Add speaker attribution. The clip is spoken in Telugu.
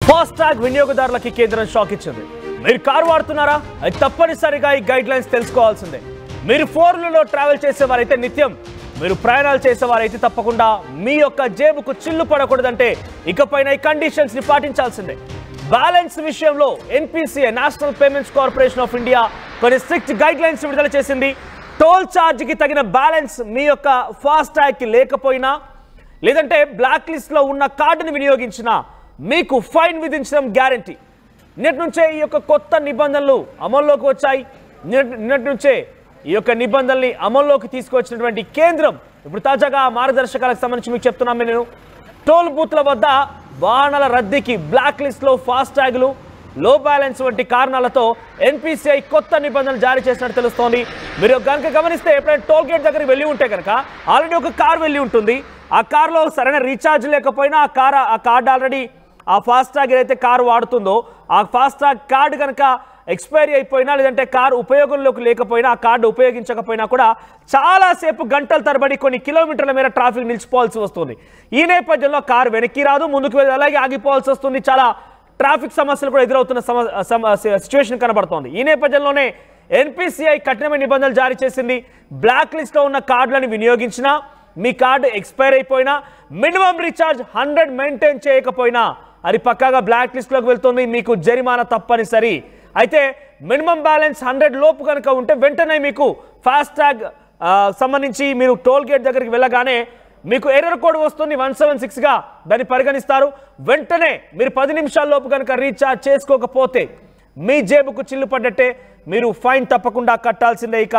Speaker 1: ఫాస్టాగ్ వినియోగదారులకి కేంద్రం షాక్ ఇచ్చింది. మీరు కారు వాడుతున్నారా? అది తప్పనిసరిగా ఈ గైడ్ లైన్స్ తెలుసుకోవాల్సిందే. మీరు ఫోర్లలో ట్రావెల్ చేసేవారైతే నిత్యం, మీరు ప్రయాణాలు చేసేవారైతే తప్పకుండా మీ యొక్క జేబుకు చిల్లు పడకూడదంటే ఇకపైన ఈ కండిషన్స్ ని పాటించాల్సిందే. బ్యాలెన్స్ విషయంలో NPCI national payments corporation of India కొన్ని స్ట్రిక్ట్ గైడ్ లైన్స్ విడుదల చేసింది. టోల్ ఛార్జ్కి తగిన బ్యాలెన్స్ మీ యొక్క ఫాస్టాగ్కి లేకపోయినా, లేదంటే బ్లాక్ లిస్ట్లో ఉన్న కార్డుని వినియోగించినా మీకు ఫైన్ విధించడం గ్యారంటీ. నిన్నటి నుంచే ఈ యొక్క కొత్త నిబంధనలు అమల్లోకి వచ్చాయి. నిన్నటి నుంచే ఈ యొక్క నిబంధనల్ని అమల్లోకి తీసుకొచ్చినటువంటి కేంద్రం ఇప్పుడు తాజాగా మార్గదర్శకాలకు సంబంధించి మీకు చెప్తున్నాను. నేను టోల్ బూత్ల వద్ద వాహనాల రద్దీకి బ్లాక్ లిస్ట్లో ఫాస్టాగ్లు, లో బ్యాలెన్స్ వంటి కారణాలతో ఎన్పిసిఐ కొత్త నిబంధనలు జారీ చేసినట్టు తెలుస్తోంది. మీరు కనుక గమనిస్తే ఎప్పుడైనా టోల్ గేట్ దగ్గరికి వెళ్ళి ఉంటే కనుక ఆల్రెడీ ఒక కార్ వెళ్ళి ఉంటుంది. ఆ కార్లో సరైన రీఛార్జ్ లేకపోయినా ఆ కార్డు ఆల్రెడీ ఆ ఫాస్టాగ్ ఏదైతే కారు వాడుతుందో ఆ ఫాస్టాగ్ కార్డు కనుక ఎక్స్పైరీ అయిపోయినా, లేదంటే కారు ఉపయోగంలోకి లేకపోయినా, ఆ కార్డు ఉపయోగించకపోయినా కూడా చాలాసేపు గంటల తరబడి కొన్ని కిలోమీటర్ల మేర ట్రాఫిక్ నిలిచిపోవాల్సి వస్తుంది. ఈ నేపథ్యంలో కారు వెనక్కి రాదు, ముందుకు వెళ్ళి అలాగే ఆగిపోవాల్సి వస్తుంది. చాలా ట్రాఫిక్ సమస్యలు కూడా ఎదురవుతున్న సిచ్యువేషన్ కనబడుతోంది. ఈ నేపథ్యంలోనే ఎన్పిసిఐ కఠినమైన నిబంధనలు జారీ చేసింది. బ్లాక్ లిస్ట్లో ఉన్న కార్డులను వినియోగించినా, మీ కార్డు ఎక్స్పైర్ అయిపోయినా, మినిమం రీఛార్జ్ 100 మెయింటైన్ చేయకపోయినా అది పక్కాగా బ్లాక్ లిస్ట్లోకి వెళ్తుంది. మీకు జరిమానా తప్పనిసరి. అయితే మినిమం బ్యాలెన్స్ 100 లోపు కనుక ఉంటే వెంటనే మీకు ఫాస్టాగ్ సంబంధించి మీరు టోల్ గేట్ దగ్గరికి వెళ్ళగానే మీకు ఎర్రర్ కోడ్ వస్తుంది. 176గా దాన్ని పరిగణిస్తారు. వెంటనే మీరు 10 నిమిషాల లోపు కనుక రీఛార్జ్ చేసుకోకపోతే మీ జేబుకు చిల్లు పడ్డట్టే, మీరు ఫైన్ తప్పకుండా కట్టాల్సిందే. ఇక